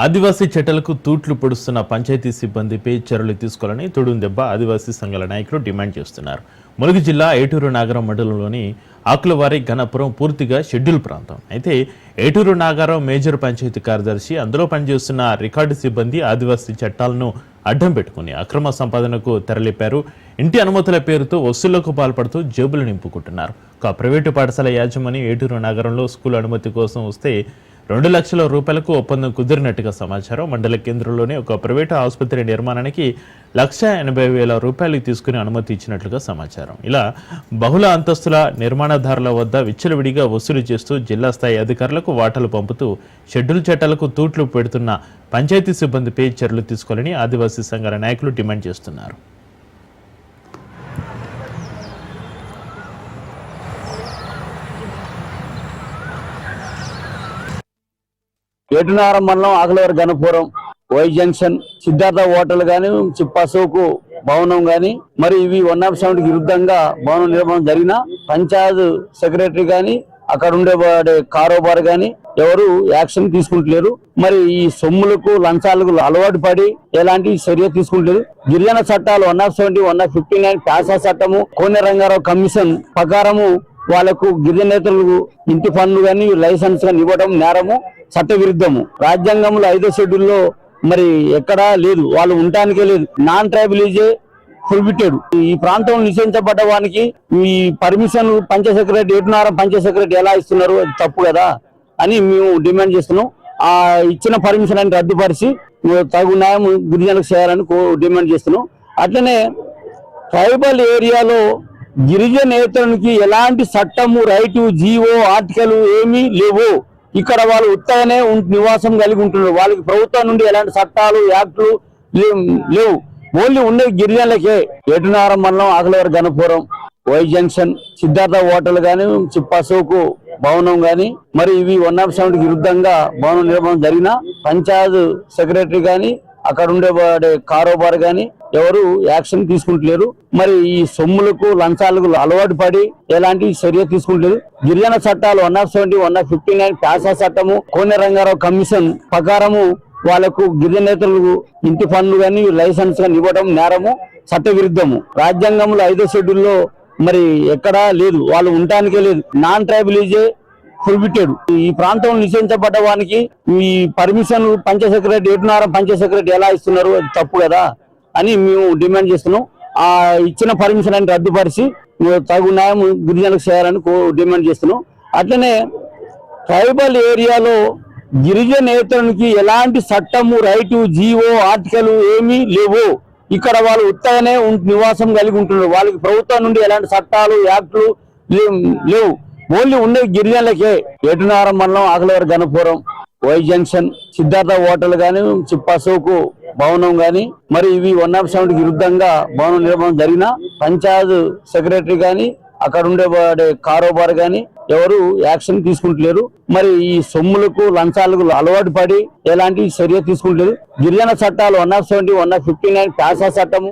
ఆదివాసీ చెట్టలకు తూట్లు పొడుస్తున్న పంచాయతీ సిబ్బందిపై చర్యలు తీసుకోవాలని తొడుందెబ్బ ఆదివాసీ సంఘాల నాయకులు డిమాండ్ చేస్తున్నారు. ములుగు జిల్లా ఏటూరు నాగరం మండలంలోని ఆకులవారి ఘనపురం పూర్తిగా షెడ్యూల్ ప్రాంతం. అయితే ఏటూరు నాగరం మేజర్ పంచాయతీ కార్యదర్శి అందులో పనిచేస్తున్న రికార్డు సిబ్బంది ఆదివాసీ చట్టాలను అడ్డం పెట్టుకుని అక్రమ సంపాదనకు తెరలేపారు. ఇంటి అనుమతుల పేరుతో వసూళ్లకు పాల్పడుతూ జేబులు నింపుకుంటున్నారు. ఒక ప్రైవేటు పాఠశాల యాజమాని ఏటూరు నగరంలో స్కూల్ అనుమతి కోసం వస్తే 2 లక్షల రూపాయలకు ఒప్పందం కుదిరినట్టుగా సమాచారం. మండల కేంద్రంలోనే ఒక ప్రైవేటు ఆసుపత్రి నిర్మాణానికి 1,80,000 రూపాయలు తీసుకుని అనుమతి ఇచ్చినట్లుగా సమాచారం. ఇలా బహుళ అంతస్తుల నిర్మాణదారుల వద్ద విచ్చలవిడిగా వసూలు చేస్తూ జిల్లా స్థాయి అధికారులకు వాటాలు పంపుతూ షెడ్యూల్ చట్టాలకు తూట్లు పెడుతున్న పంచాయతీ సిబ్బందిపై చర్యలు తీసుకోవాలని ఆదివాసీ సంఘాల నాయకులు డిమాండ్ చేస్తున్నారు. ఏటునారం మండలం Akulavari Ghanapuram Y junction Siddhartha hotel గాని చిప్పాసోకు భవనం గాని మరి ఇవి 107 విరుద్ధంగా భవనం నిర్మాణం జరిగిన పంచాయత్ సెక్రటరీ గాని అక్కడ ఉండే కారోబార్ గాని ఎవరు యాక్షన్ తీసుకుంటలేరు. మరి ఈ సొమ్ములకు లంచాలకు అలవాటు పడి ఎలాంటి చర్య తీసుకుంటలేదు. గిరిజన చట్టాలు 170, 159 ప్యాసా చట్టము కోనె రంగారావు కమిషన్ ప్రకారము వాళ్లకు గిరిజనేతలకు ఇంటి పన్ను గాని లైసెన్స్ గాని ఇవ్వడం నేరము, చట్ట విరుద్ధము. రాజ్యాంగంలో 5వ షెడ్యూల్లో మరి ఎక్కడా లేదు, వాళ్ళు ఉండటానికే లేదు. నాన్ ట్రైబలిజే ప్రొహిబిటెడ్. ఈ ప్రాంతంలో నిషేధించబడ్డ వానికి ఈ permission panchayat secretary Eturnagaram panchayat secretary ఎలా ఇస్తున్నారు? అది తప్పు కదా అని మేము డిమాండ్ చేస్తున్నాం. ఆ ఇచ్చిన పర్మిషన్ అని రద్దుపరిచి తగు న్యాయం గిరిజనులకు చేయాలని డిమాండ్ చేస్తున్నాం. అట్లనే ట్రైబల్ ఏరియాలో గిరిజనేతనికి ఎలాంటి చట్టము, రైటు, జీవో, ఆర్టికల్ ఏమీ లేవు. ఇక్కడ వాళ్ళు ఉత్తగానే నివాసం కలిగి ఉంటున్నారు. వాళ్ళకి ప్రభుత్వం నుండి ఎలాంటి చట్టాలు, యాక్టులు లేవు. ఓన్లీ ఉండే గిరిజనులకే. ఏటునారం మండలం Akulavari Ghanapuram Y junction Siddhartha hotel గాని చిప్పాసోకు భవనం గాని మరి ఇవి 107 విరుద్ధంగా భవనం నిర్మాణం జరిగిన పంచాయత్ సెక్రటరీ గాని అక్కడ ఉండే కారోబార్ గాని ఎవరు యాక్షన్ తీసుకుంటలేరు. మరి ఈ సొమ్ములకు లంచాలకు అలవాటు పడి ఎలాంటి చర్య తీసుకుంటలేదు. గిరిజన చట్టాలు 170, 159 ప్యాసా చట్టము కోనె రంగారావు కమిషన్ ప్రకారము వాళ్లకు గిరిజనేతలకు ఇంటి పన్ను గాని లైసెన్స్ గాని ఇవ్వడం నేరము, చట్ట విరుద్ధము. రాజ్యాంగంలో 5వ షెడ్యూల్లో మరి ఎక్కడా లేదు, వాళ్ళు ఉండటానికే లేదు. నాన్ ట్రైబలిజే ప్రొహిబిటెడ్. ఈ ప్రాంతంలో నిషేధించబడ్డ వానికి ఈ permission panchayat secretary Eturnagaram panchayat secretary ఎలా ఇస్తున్నారు? అది తప్పు కదా అని మేము డిమాండ్ చేస్తున్నాం. ఆ ఇచ్చిన పర్మిషన్ అని రద్దుపరిచి తగు న్యాయం గిరిజనులకు చేయాలని డిమాండ్ చేస్తున్నాం. అట్లనే ట్రైబల్ ఏరియాలో గిరిజనేతనికి ఎలాంటి చట్టము, రైటు, జీవో, ఆర్టికల్ ఏమీ లేవు. ఇక్కడ వాళ్ళు ఉత్తగానే నివాసం కలిగి ఉంటున్నారు. వాళ్ళకి ప్రభుత్వం నుండి ఎలాంటి చట్టాలు, యాక్టులు లేవు. ఓన్లీ ఉండే గిరిజనులకే. ఏటునారం మండలం Akulavari Ghanapuram Y junction Siddhartha hotel గాని చిప్పాసోకు భవనం గాని మరి ఇవి 107 విరుద్ధంగా భవనం నిర్మాణం జరిగిన పంచాయత్ సెక్రటరీ గాని అక్కడ ఉండే కారోబార్ గాని ఎవరు యాక్షన్ తీసుకుంటలేరు. మరి ఈ సొమ్ములకు లంచాలకు అలవాటు పడి ఎలాంటి చర్య తీసుకుంటలేదు. గిరిజన చట్టాలు 170, 159 ప్యాసా చట్టము